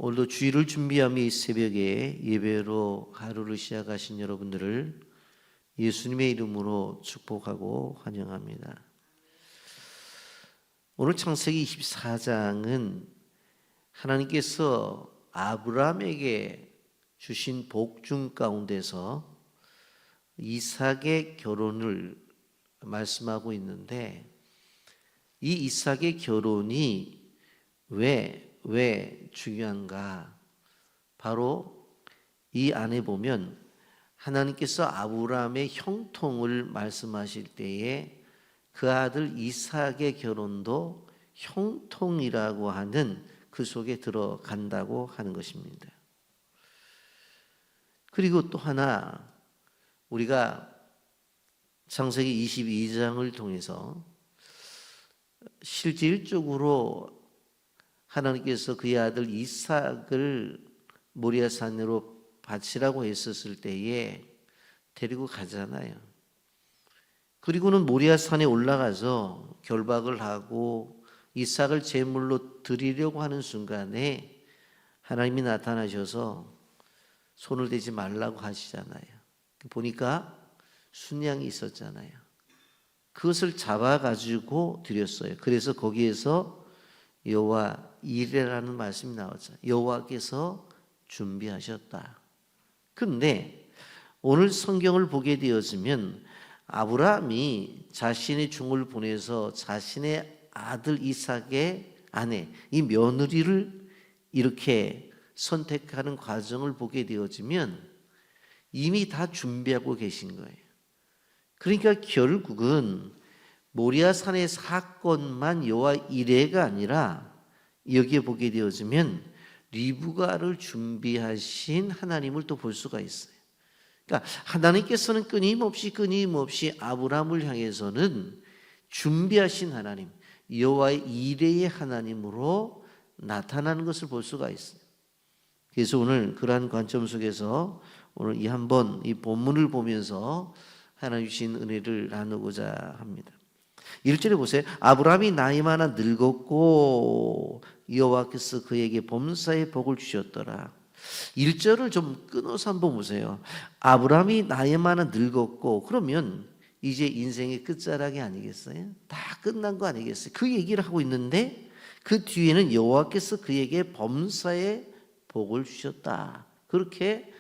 오늘도 주일을 준비하며 이 새벽에 예배로 하루를 시작하신 여러분들을 예수님의 이름으로 축복하고 환영합니다. 오늘 창세기 24장은 하나님께서 아브라함에게 주신 복 중 가운데서 이삭의 결혼을 말씀하고 있는데, 이 이삭의 결혼이 왜 중요한가? 바로 이 안에 보면 하나님께서 아브라함의 형통을 말씀하실 때에 그 아들 이삭의 결혼도 형통이라고 하는 그 속에 들어간다고 하는 것입니다. 그리고 또 하나, 우리가 창세기 22장을 통해서 실질적으로 하나님께서 그의 아들 이삭을 모리아산으로 바치라고 했었을 때에 데리고 가잖아요. 그리고는 모리아산에 올라가서 결박을 하고 이삭을 제물로 드리려고 하는 순간에 하나님이 나타나셔서 손을 대지 말라고 하시잖아요. 보니까 순양이 있었잖아요. 그것을 잡아가지고 드렸어요. 그래서 거기에서 여호와 이레라는 말씀이 나왔죠. 여호와께서 준비하셨다. 그런데 오늘 성경을 보게 되었으면 아브라함이 자신의 중을 보내서 자신의 아들 이삭의 아내, 이 며느리를 이렇게 선택하는 과정을 보게 되어지면 이미 다 준비하고 계신 거예요. 그러니까 결국은 모리아산의 사건만 여호와 이레가 아니라 여기에 보게 되어지면 리브가를 준비하신 하나님을 또 볼 수가 있어요. 그러니까 하나님께서는 끊임없이 아브라함을 향해서는 준비하신 하나님, 여호와의 이레의 하나님으로 나타나는 것을 볼 수가 있어요. 그래서 오늘 그러한 관점 속에서 오늘 이 본문을 보면서 하나님 주신 은혜를 나누고자 합니다. 1절에 보세요. 아브라함이 나이 많아 늙었고 여호와께서 그에게 범사의 복을 주셨더라. 1절을 좀 끊어서 한번 보세요. 아브라함이 나이 많아 늙었고, 그러면 이제 인생의 끝자락이 아니겠어요? 다 끝난 거 아니겠어요? 그 얘기를 하고 있는데 그 뒤에는 여호와께서 그에게 범사의 복을 주셨다, 그렇게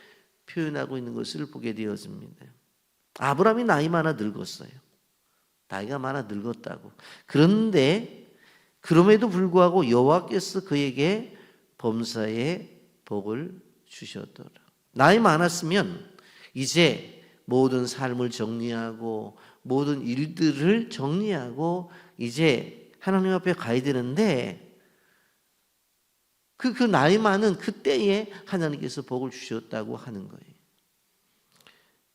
표현하고 있는 것을 보게 되어집니다. 아브라함이 나이 많아 늙었어요. 나이가 많아 늙었다고. 그런데 그럼에도 불구하고 여호와께서 그에게 범사의 복을 주셨더라. 나이 많았으면 이제 모든 삶을 정리하고 모든 일들을 정리하고 이제 하나님 앞에 가야 되는데 그 나이 많은 그때에 하나님께서 복을 주셨다고 하는 거예요.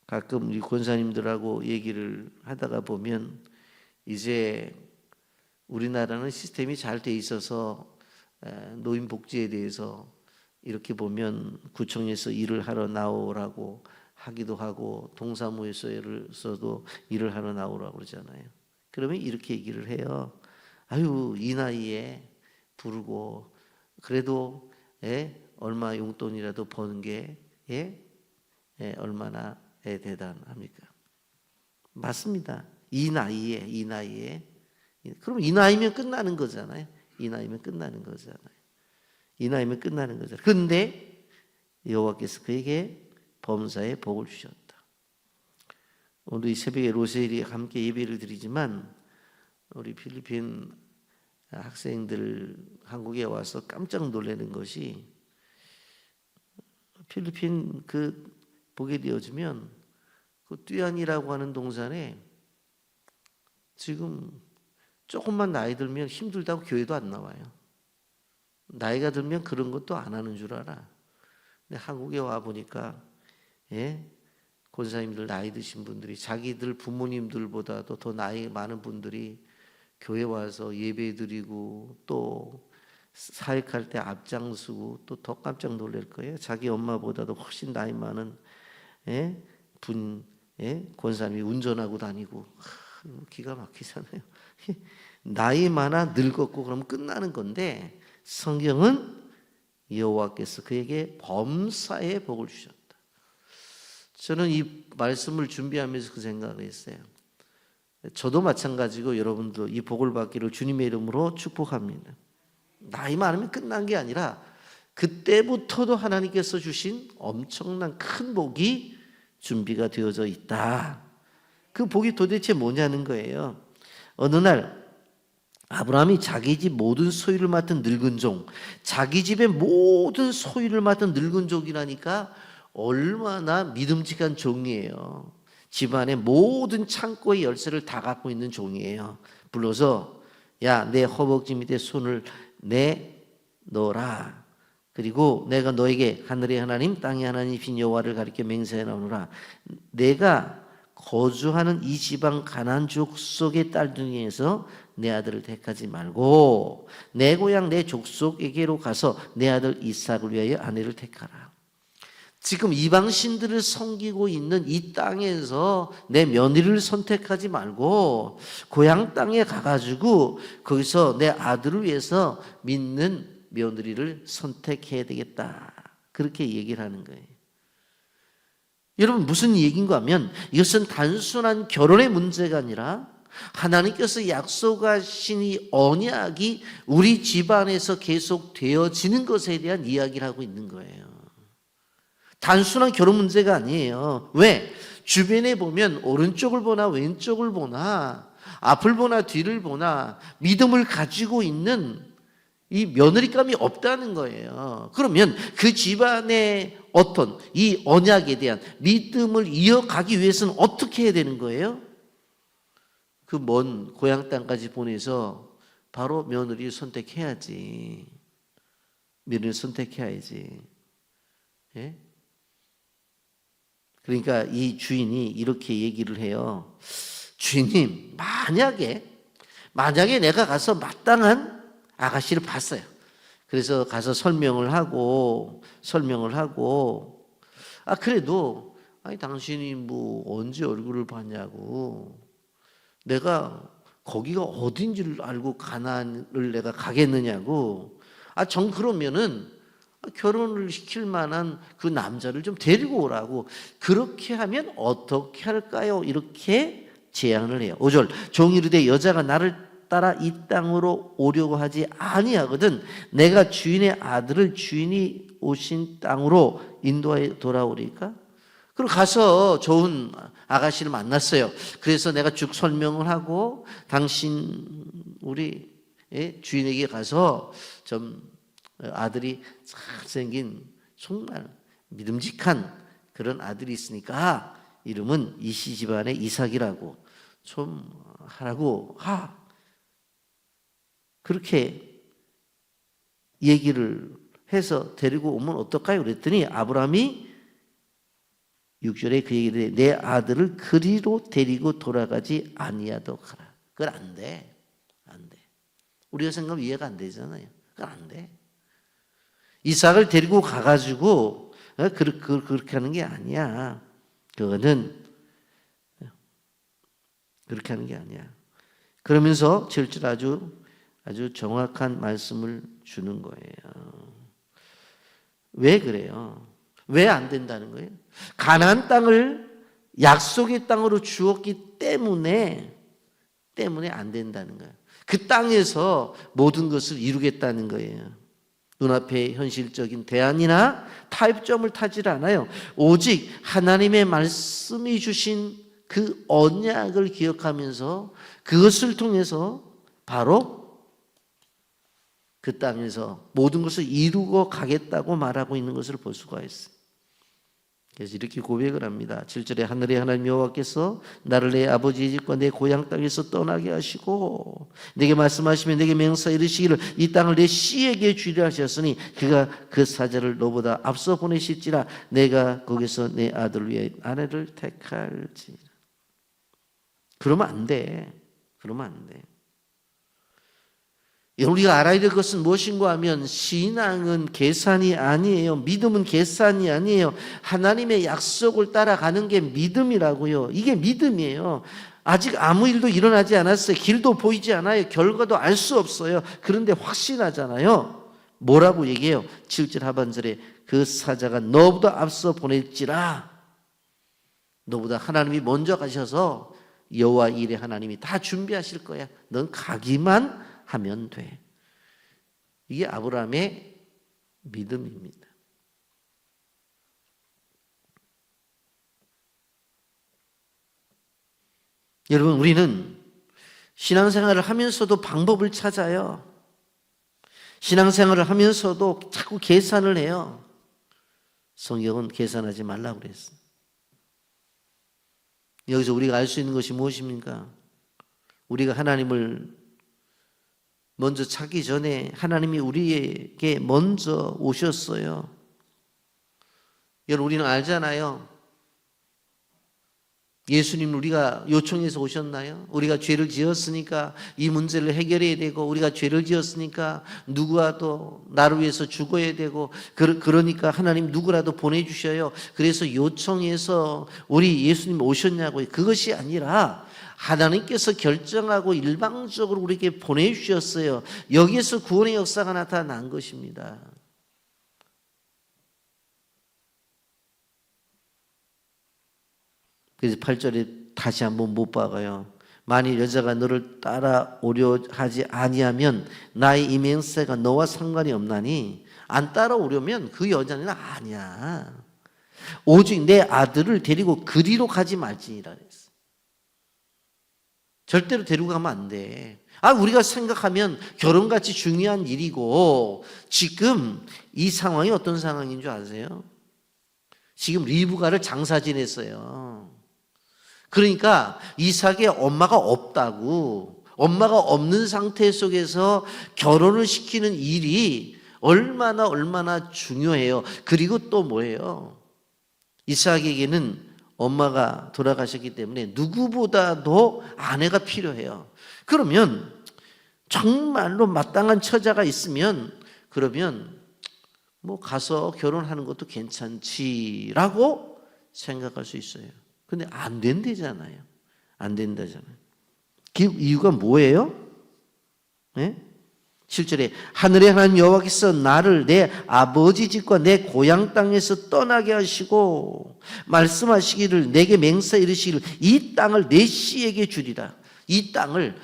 가끔 우리 권사님들하고 얘기를 하다가 보면 이제 우리나라는 시스템이 잘 돼 있어서 노인복지에 대해서 이렇게 보면 구청에서 일을 하러 나오라고 하기도 하고 동사무소에서도 일을 하러 나오라고 그러잖아요. 그러면 이렇게 얘기를 해요. 아유, 이 나이에 부르고 그래도 얼마 용돈이라도 버는 게 얼마나 대단합니까? 맞습니다. 이 나이에 그럼 이 나이면 끝나는 거잖아요. 이 나이면 끝나는 거잖아요. 그런데 여호와께서 그에게 범사의 복을 주셨다. 오늘 이 새벽에 로셀이 함께 예배를 드리지만 우리 필리핀 학생들 한국에 와서 깜짝 놀라는 것이, 필리핀 보게 되어지면 그 뚜안이라고 하는 동산에 지금 조금만 나이 들면 힘들다고 교회도 안 나와요. 나이가 들면 그런 것도 안 하는 줄 알아. 근데 한국에 와 보니까 권사님들, 나이 드신 분들이 자기들 부모님들보다도 더 나이 많은 분들이 교회 와서 예배 드리고 또 사역할 때 앞장서고 또 더 깜짝 놀랄 거예요. 자기 엄마보다도 훨씬 나이 많은 권사님이 운전하고 다니고 기가 막히잖아요. 나이 많아 늙었고 그럼 끝나는 건데 성경은 여호와께서 그에게 범사의 복을 주셨다. 저는 이 말씀을 준비하면서 그 생각을 했어요. 저도 마찬가지고 여러분도 이 복을 받기를 주님의 이름으로 축복합니다. 나이 많으면 끝난 게 아니라 그때부터도 하나님께서 주신 엄청난 큰 복이 준비가 되어져 있다. 그 복이 도대체 뭐냐는 거예요. 어느 날 아브라함이 자기 집 모든 소유를 맡은 늙은 종, 자기 집의 모든 소유를 맡은 늙은 종이라니까 얼마나 믿음직한 종이에요. 집안의 모든 창고의 열쇠를 다 갖고 있는 종이에요. 불러서 야, 내 허벅지 밑에 손을 내놓으라. 그리고 내가 너에게 하늘의 하나님 땅의 하나님이신 여호와를 가리켜 맹세해 나오노라. 내가 거주하는 이 지방 가나안 족속의 딸 중에서 내 아들을 택하지 말고 내 고향 내 족속에게로 가서 내 아들 이삭을 위하여 아내를 택하라. 지금 이방 신들을 섬기고 있는 이 땅에서 내 며느리를 선택하지 말고 고향 땅에 가가지고 거기서 내 아들을 위해서 믿는 며느리를 선택해야 되겠다. 그렇게 얘기를 하는 거예요. 여러분 무슨 얘기인가 하면 이것은 단순한 결혼의 문제가 아니라 하나님께서 약속하신 이 언약이 우리 집안에서 계속 되어지는 것에 대한 이야기를 하고 있는 거예요. 단순한 결혼 문제가 아니에요. 왜? 주변에 보면 오른쪽을 보나 왼쪽을 보나 앞을 보나 뒤를 보나 믿음을 가지고 있는 이 며느리감이 없다는 거예요. 그러면 그 집안의 어떤 이 언약에 대한 믿음을 이어가기 위해서는 어떻게 해야 되는 거예요? 그 먼 고향 땅까지 보내서 바로 며느리를 선택해야지. 며느리를 선택해야지. 예? 그러니까 이 주인이 이렇게 얘기를 해요. 주인님, 만약에 내가 가서 마땅한 아가씨를 봤어요. 그래서 가서 설명을 하고 그래도 아니 당신이 뭐 언제 얼굴을 봤냐고, 내가 거기가 어딘지를 알고 가나안을 내가 가겠느냐고, 정 그러면은 결혼을 시킬 만한 그 남자를 좀 데리고 오라고. 그렇게 하면 어떻게 할까요? 이렇게 제안을 해요. 5절 종이 이르되 여자가 나를 따라 이 땅으로 오려고 하지 아니하거든 내가 주인의 아들을 주인이 오신 땅으로 인도하여 돌아오리까? 그리고 가서 좋은 아가씨를 만났어요. 그래서 내가 쭉 설명을 하고 당신 우리 주인에게 가서 좀 아들이 잘생긴 정말 믿음직한 그런 아들이 있으니까 이름은 이씨 집안의 이삭이라고 좀 하라고 그렇게 얘기를 해서 데리고 오면 어떨까요? 그랬더니 아브라함이 6절에 그 얘기를 해. 내 아들을 그리로 데리고 돌아가지 아니하도록 하라. 그건 안 돼. 우리가 생각하면 이해가 안 되잖아요. 그건 안 돼. 이삭을 데리고 가가지고 그렇게 하는 게 아니야. 그거는 그렇게 하는 게 아니야. 그러면서 7절 아주 정확한 말씀을 주는 거예요. 왜 그래요? 왜 안 된다는 거예요? 가나안 땅을 약속의 땅으로 주었기 때문에 안 된다는 거예요. 그 땅에서 모든 것을 이루겠다는 거예요. 눈앞에 현실적인 대안이나 타협점을 타질 않아요. 오직 하나님의 말씀이 주신 그 언약을 기억하면서 그것을 통해서 바로 그 땅에서 모든 것을 이루고 가겠다고 말하고 있는 것을 볼 수가 있어요. 그래서 이렇게 고백을 합니다. 7절에 하늘의 하나님 여호와께서 나를 내 아버지의 집과 내 고향 땅에서 떠나게 하시고 내게 말씀하시며 내게 맹사 이르시기를 이 땅을 내 씨에게 주리라 하셨으니 그가 그 사자를 너보다 앞서 보내실지라 내가 거기서 내 아들을 위해 아내를 택할지라. 그러면 안 돼. 우리가 알아야 될 것은 무엇인가 하면 신앙은 계산이 아니에요. 믿음은 계산이 아니에요. 하나님의 약속을 따라가는 게 믿음이라고요. 이게 믿음이에요. 아직 아무 일도 일어나지 않았어요. 길도 보이지 않아요. 결과도 알 수 없어요. 그런데 확신하잖아요. 뭐라고 얘기해요? 7절 하반절에 그 사자가 너보다 앞서 보낼지라. 너보다 하나님이 먼저 가셔서 여호와 일에 하나님이 다 준비하실 거야. 넌 가기만 하면 돼. 이게 아브라함의 믿음입니다. 여러분, 우리는 신앙생활을 하면서도 방법을 찾아요. 신앙생활을 하면서도 자꾸 계산을 해요. 성경은 계산하지 말라고 그랬어요. 여기서 우리가 알 수 있는 것이 무엇입니까? 우리가 하나님을 먼저 찾기 전에 하나님이 우리에게 먼저 오셨어요. 여러분, 우리는 알잖아요. 예수님 우리가 요청해서 오셨나요? 우리가 죄를 지었으니까 이 문제를 해결해야 되고, 우리가 죄를 지었으니까 누구라도 나를 위해서 죽어야 되고, 그러니까 하나님 누구라도 보내주셔요. 그래서 요청해서 우리 예수님 오셨냐고요. 그것이 아니라 하나님께서 결정하고 일방적으로 우리에게 보내주셨어요. 여기에서 구원의 역사가 나타난 것입니다. 그래서 8절에 다시 한번 못 박아요. 만일 여자가 너를 따라오려 하지 아니하면 나의 이 맹세가 너와 상관이 없나니, 안 따라오려면 그 여자는 아니야. 오직 내 아들을 데리고 그리로 가지 말지니라 그랬어. 절대로 데리고 가면 안 돼. 우리가 생각하면 결혼같이 중요한 일이고, 지금 이 상황이 어떤 상황인 줄 아세요? 지금 리브가를 장사 지냈어요. 그러니까 이삭의 엄마가 없다고, 엄마가 없는 상태 속에서 결혼을 시키는 일이 얼마나 중요해요. 그리고 또 뭐예요? 이삭에게는 엄마가 돌아가셨기 때문에 누구보다도 아내가 필요해요. 그러면 정말로 마땅한 처자가 있으면, 그러면 뭐 가서 결혼하는 것도 괜찮지라고 생각할 수 있어요. 근데 안 된다잖아요. 안 된다잖아요. 그 이유가 뭐예요? 네? 7절에 하늘의 하나님 여호와께서 나를 내 아버지 집과 내 고향 땅에서 떠나게 하시고 말씀하시기를, 내게 맹세 이르시기를, 이 땅을 내 씨에게 주리라. 이 땅을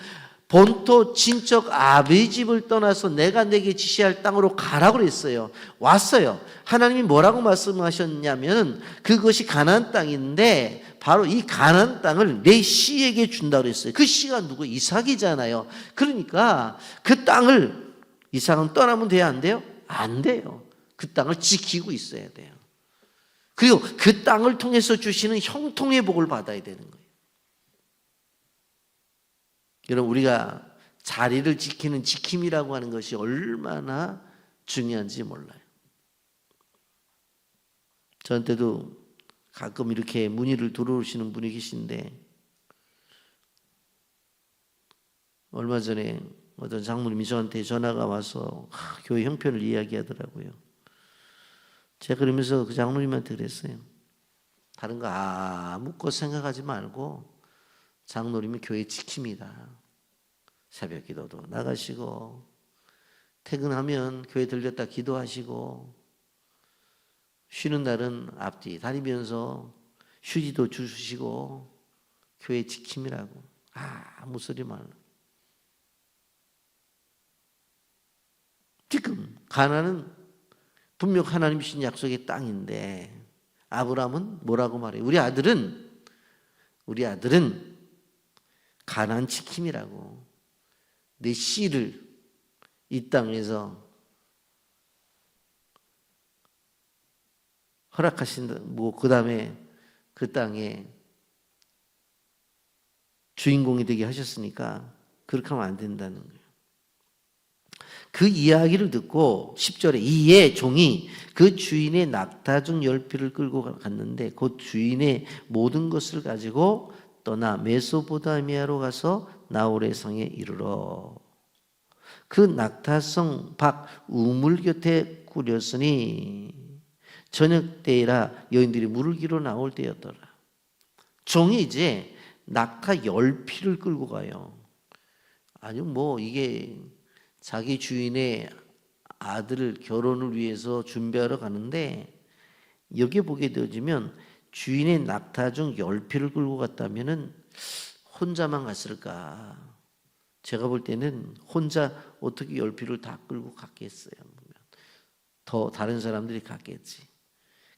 본토 친척 아버지 집을 떠나서 내가 내게 지시할 땅으로 가라고 그랬어요. 왔어요. 하나님이 뭐라고 말씀하셨냐면 그것이 가나안 땅인데, 바로 이 가나안 땅을 내 씨에게 준다고 그랬어요. 그 씨가 누구? 이삭이잖아요. 그러니까 그 땅을 이삭은 떠나면 돼야 안 돼요? 안 돼요. 그 땅을 지키고 있어야 돼요. 그리고 그 땅을 통해서 주시는 형통의 복을 받아야 되는 거예요. 여러분, 우리가 자리를 지키는 지킴이라고 하는 것이 얼마나 중요한지 몰라요. 저한테도 가끔 이렇게 문의를 들어오시는 분이 계신데, 얼마 전에 어떤 장로님이 저한테 전화가 와서 교회 형편을 이야기하더라고요. 제가 그러면서 그 장로님한테 그랬어요. 다른 거 아무것도 생각하지 말고 장로님이 교회 지킵니다. 새벽 기도도 나가시고, 퇴근하면 교회 들렸다 기도하시고, 쉬는 날은 앞뒤 다니면서 휴지도 주시고, 교회 지킴이라고. 아무 소리 말라. 지금 가나안은 분명 하나님 주신 약속의 땅인데, 아브라함은 뭐라고 말해요? 우리 아들은 가나안 지킴이라고. 내 씨를 이 땅에서 허락하신다. 그 다음에 그 땅에 주인공이 되게 하셨으니까 그렇게 하면 안 된다는 거예요. 그 이야기를 듣고 10절에 이에 종이 그 주인의 낙타 중 10匹를 끌고 갔는데 곧 주인의 모든 것을 가지고 떠나 메소포타미아로 가서 나홀의 성에 이르러 그 낙타성 밖 우물 곁에 꾸렸으니 저녁 때이라 여인들이 물을 기러 나올 때였더라. 종이 이제 낙타 10匹를 끌고 가요. 아니 뭐 이게 자기 주인의 아들 결혼을 위해서 준비하러 가는데 여기에 보게 되어지면 주인의 낙타 중 10匹를 끌고 갔다면은 혼자만 갔을까? 제가 볼 때는 혼자 어떻게 10匹를 다 끌고 갔겠어요? 더 다른 사람들이 갔겠지.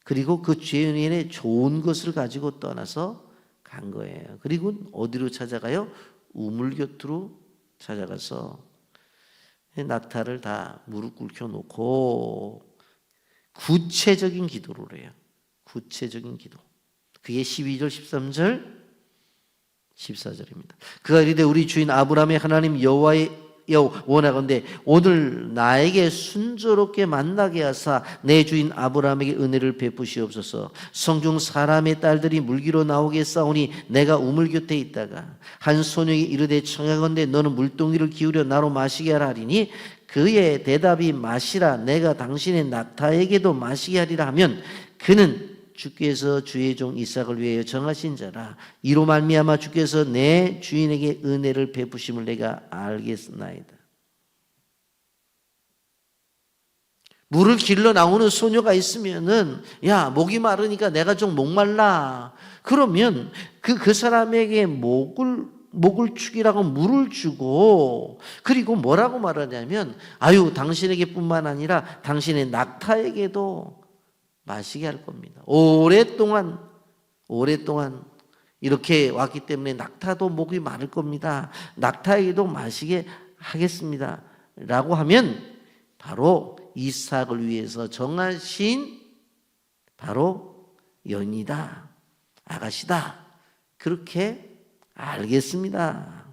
그리고 그 주인의 좋은 것을 가지고 떠나서 간 거예요. 그리고 어디로 찾아가요? 우물 곁으로 찾아가서 낙타를 다 무릎 꿇혀 놓고 구체적인 기도를 해요. 구체적인 기도. 그게 12절, 13절, 14절입니다. 그가 이르되 우리 주인 아브라함의 하나님 여호와의 원하건대 오늘 나에게 순조롭게 만나게 하사 내 주인 아브라함에게 은혜를 베푸시옵소서. 성중 사람의 딸들이 물기로 나오게 싸우니 내가 우물 곁에 있다가 한 소녀에게 이르되 청하건대 너는 물동이를 기울여 나로 마시게 하라 하리니 그의 대답이 마시라 내가 당신의 낙타에게도 마시게 하리라 하면 그는 주께서 주의 종 이삭을 위하여 정하신 자라. 이로 말미암아 주께서 내 주인에게 은혜를 베푸심을 내가 알겠나이다. 물을 길러 나오는 소녀가 있으면은 야 목이 마르니까 내가 좀 목말라. 그러면 그 사람에게 목을 축이라고 물을 주고 그리고 뭐라고 말하냐면 아유 당신에게뿐만 아니라 당신의 낙타에게도 마시게 할 겁니다. 오랫동안 이렇게 왔기 때문에 낙타도 목이 마를 겁니다. 낙타에게도 마시게 하겠습니다. 라고 하면 바로 이삭을 위해서 정하신 바로 연이다. 아가씨다. 그렇게 알겠습니다.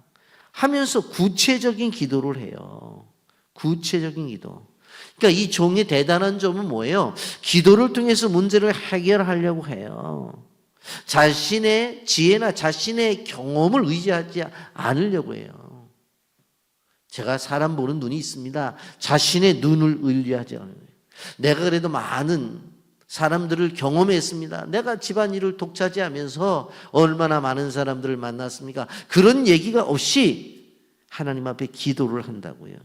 하면서 구체적인 기도를 해요. 구체적인 기도. 그러니까 이 종의 대단한 점은 뭐예요? 기도를 통해서 문제를 해결하려고 해요. 자신의 지혜나 자신의 경험을 의지하지 않으려고 해요. 제가 사람 보는 눈이 있습니다. 자신의 눈을 의지하지 않아요. 내가 그래도 많은 사람들을 경험했습니다. 내가 집안일을 독차지하면서 얼마나 많은 사람들을 만났습니까? 그런 얘기가 없이 하나님 앞에 기도를 한다고요.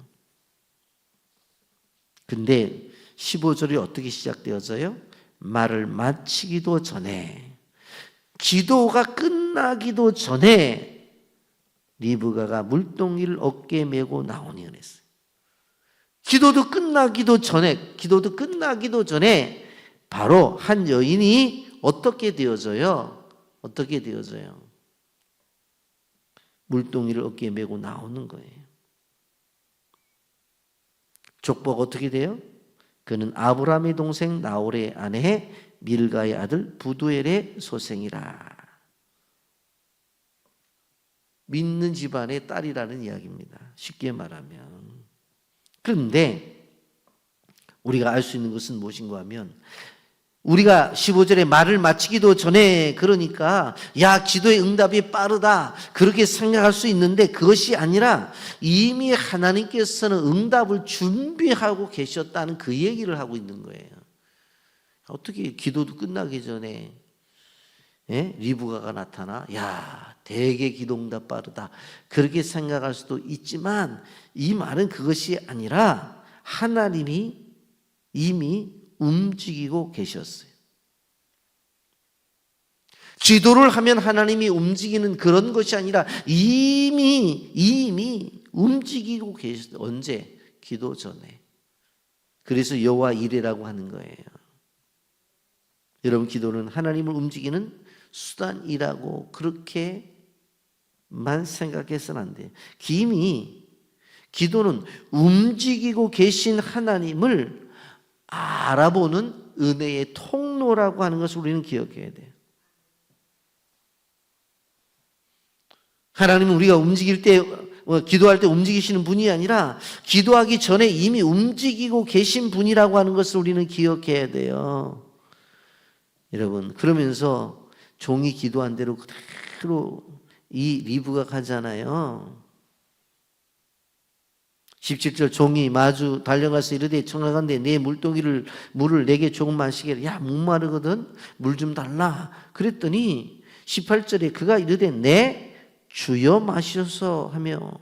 근데 15절이 어떻게 시작되어져요? 말을 마치기도 전에 기도가 끝나기도 전에 리브가가 물동이를 어깨에 메고 나오니 그랬어요. 기도도 끝나기도 전에 바로 한 여인이 어떻게 되어져요? 물동이를 어깨에 메고 나오는 거예요. 족보가 어떻게 돼요? 그는 아브라함의 동생 나홀의 아내 밀가의 아들 부두엘의 소생이라. 믿는 집안의 딸이라는 이야기입니다. 쉽게 말하면. 그런데 우리가 알 수 있는 것은 무엇인가 하면 우리가 15절에 말을 마치기도 전에 그러니까 야 기도의 응답이 빠르다 그렇게 생각할 수 있는데 그것이 아니라 이미 하나님께서는 응답을 준비하고 계셨다는 그 얘기를 하고 있는 거예요. 어떻게 기도도 끝나기 전에 리브가가 나타나 야 되게 기도 응답 빠르다 그렇게 생각할 수도 있지만 이 말은 그것이 아니라 하나님이 이미 움직이고 계셨어요. 기도를 하면 하나님이 움직이는 그런 것이 아니라 이미 움직이고 계셨어요. 언제? 기도 전에. 그래서 여호와 이레라고 하는 거예요. 여러분 기도는 하나님을 움직이는 수단이라고 그렇게만 생각해서는 안 돼요. 기도는 움직이고 계신 하나님을 알아보는 은혜의 통로라고 하는 것을 우리는 기억해야 돼요. 하나님은 우리가 움직일 때, 기도할 때 움직이시는 분이 아니라 기도하기 전에 이미 움직이고 계신 분이라고 하는 것을 우리는 기억해야 돼요. 여러분, 그러면서 종이 기도한 대로 그대로 이 리브가 가잖아요. 17절 종이 마주 달려가서 이르되 청하건대 내 물을 내게 조금 마시게 하라. 야 목마르거든 물 좀 달라. 그랬더니 18절에 그가 이르되 내 주여 마셔서 하며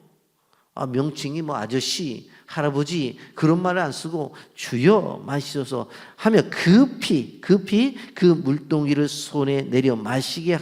명칭이 아저씨 할아버지 그런 말을 안 쓰고 주여 마시소서 하며 급히 그 물동이를 손에 내려 마시게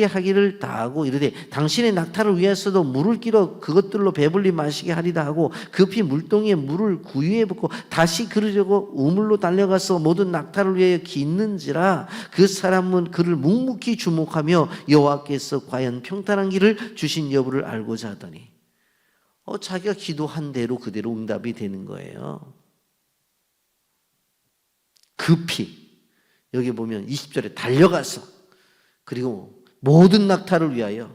하기를 다하고 이르되 당신의 낙타를 위해서도 물을 끼러 그것들로 배불리 마시게 하리다 하고 급히 물동이에 물을 구유에 붓고 다시 그르려고 우물로 달려가서 모든 낙타를 위하여 깃는지라 그 사람은 그를 묵묵히 주목하며 여호와께서 과연 평탄한 길을 주신 여부를 알고자 하더니 자기가 기도한 대로 그대로 응답이 되는 거예요. 급히 여기 보면 20절에 달려가서 그리고 모든 낙타를 위하여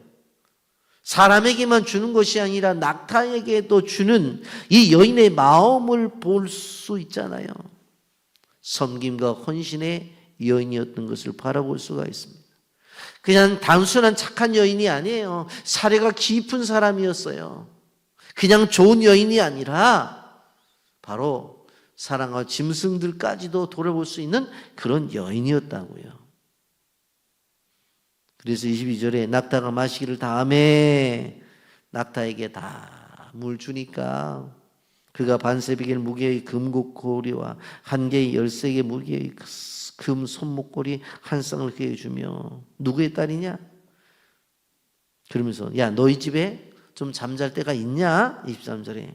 사람에게만 주는 것이 아니라 낙타에게도 주는 이 여인의 마음을 볼 수 있잖아요. 섬김과 헌신의 여인이었던 것을 바라볼 수가 있습니다. 그냥 단순한 착한 여인이 아니에요. 사례가 깊은 사람이었어요. 그냥 좋은 여인이 아니라 바로 사랑과 짐승들까지도 돌아볼 수 있는 그런 여인이었다고요. 그래서 22절에 낙타가 마시기를 다음에 낙타에게 다 물 주니까 그가 반새비겔 무게의 금고고리와 한 개의 13개 무게의 금 손목고리 한 쌍을 그에게 주며 누구의 딸이냐? 그러면서 야 너희 집에 좀 잠잘 때가 있냐? 23절에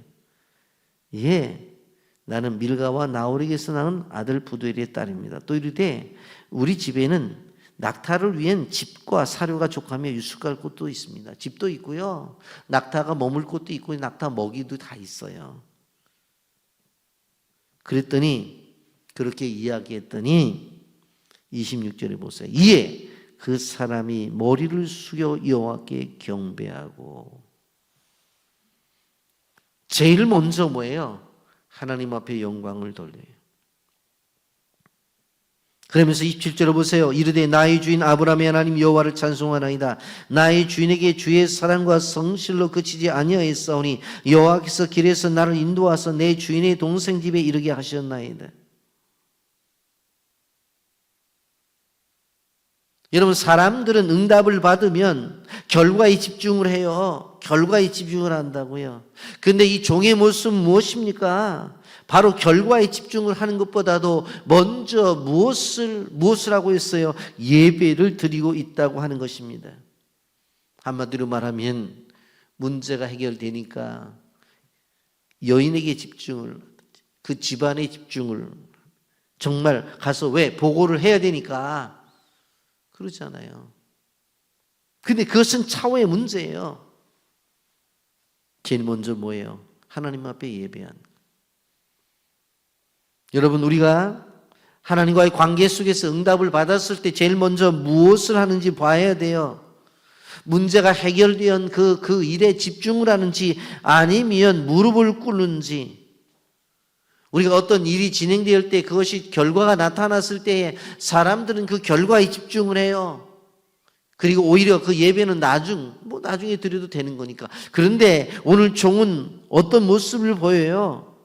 예 나는 밀가와 나홀에게서 낳은 아들 부두엘의 딸입니다. 또 이르되 우리 집에는 낙타를 위한 집과 사료가 족하며 유숙할 곳도 있습니다. 집도 있고요. 낙타가 머물 곳도 있고 낙타 먹이도 다 있어요. 그랬더니 그렇게 이야기했더니 26절에 보세요. 이에 그 사람이 머리를 숙여 여호와께 경배하고 제일 먼저 뭐예요? 하나님 앞에 영광을 돌려요. 그러면서 27절을 보세요. 이르되 나의 주인 아브라함의 하나님 여호와를 찬송하나이다. 나의 주인에게 주의 사랑과 성실로 그치지 아니하였사오니 여호와께서 길에서 나를 인도하사 내 주인의 동생 집에 이르게 하셨나이다. 여러분 사람들은 응답을 받으면 결과에 집중을 해요. 결과에 집중을 한다고요. 그런데 이 종의 모습은 무엇입니까? 바로 결과에 집중을 하는 것보다도 먼저 무엇을 하고 있어요? 예배를 드리고 있다고 하는 것입니다. 한마디로 말하면 문제가 해결되니까 여인에게 집중을, 그 집안에 집중을 정말 가서 왜? 보고를 해야 되니까 그러잖아요. 근데 그것은 차후의 문제예요. 제일 먼저 뭐예요? 하나님 앞에 예배하는. 여러분 우리가 하나님과의 관계 속에서 응답을 받았을 때 제일 먼저 무엇을 하는지 봐야 돼요. 문제가 해결된 그 일에 집중을 하는지 아니면 무릎을 꿇는지. 우리가 어떤 일이 진행될 때 그것이 결과가 나타났을 때 사람들은 그 결과에 집중을 해요. 그리고 오히려 그 예배는 나중에 드려도 되는 거니까. 그런데 오늘 종은 어떤 모습을 보여요?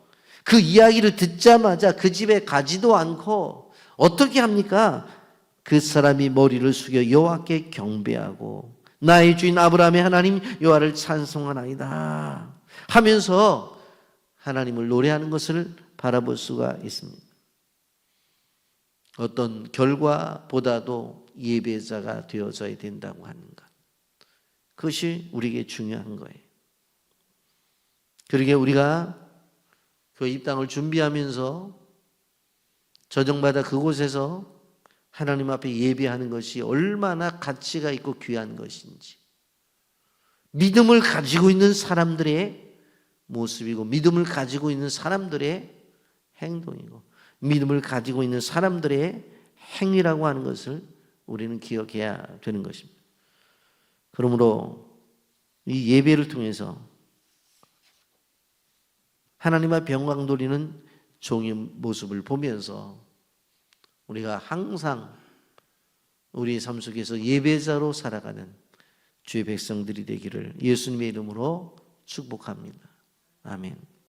그 이야기를 듣자마자 그 집에 가지도 않고 어떻게 합니까? 그 사람이 머리를 숙여 여호와께 경배하고 나의 주인 아브라함의 하나님 여호와를 찬송하나이다 하면서 하나님을 노래하는 것을 바라볼 수가 있습니다. 어떤 결과보다도 예배자가 되어져야 된다고 하는 것. 그것이 우리에게 중요한 거예요. 그러게 우리가 교회 입당을 준비하면서 저정마다 그곳에서 하나님 앞에 예배하는 것이 얼마나 가치가 있고 귀한 것인지 믿음을 가지고 있는 사람들의 모습이고 믿음을 가지고 있는 사람들의 행동이고 믿음을 가지고 있는 사람들의 행위라고 하는 것을 우리는 기억해야 되는 것입니다. 그러므로 이 예배를 통해서 하나님 앞에 영광 돌리는 종의 모습을 보면서 우리가 항상 우리의 삶 속에서 예배자로 살아가는 주의 백성들이 되기를 예수님의 이름으로 축복합니다. 아멘.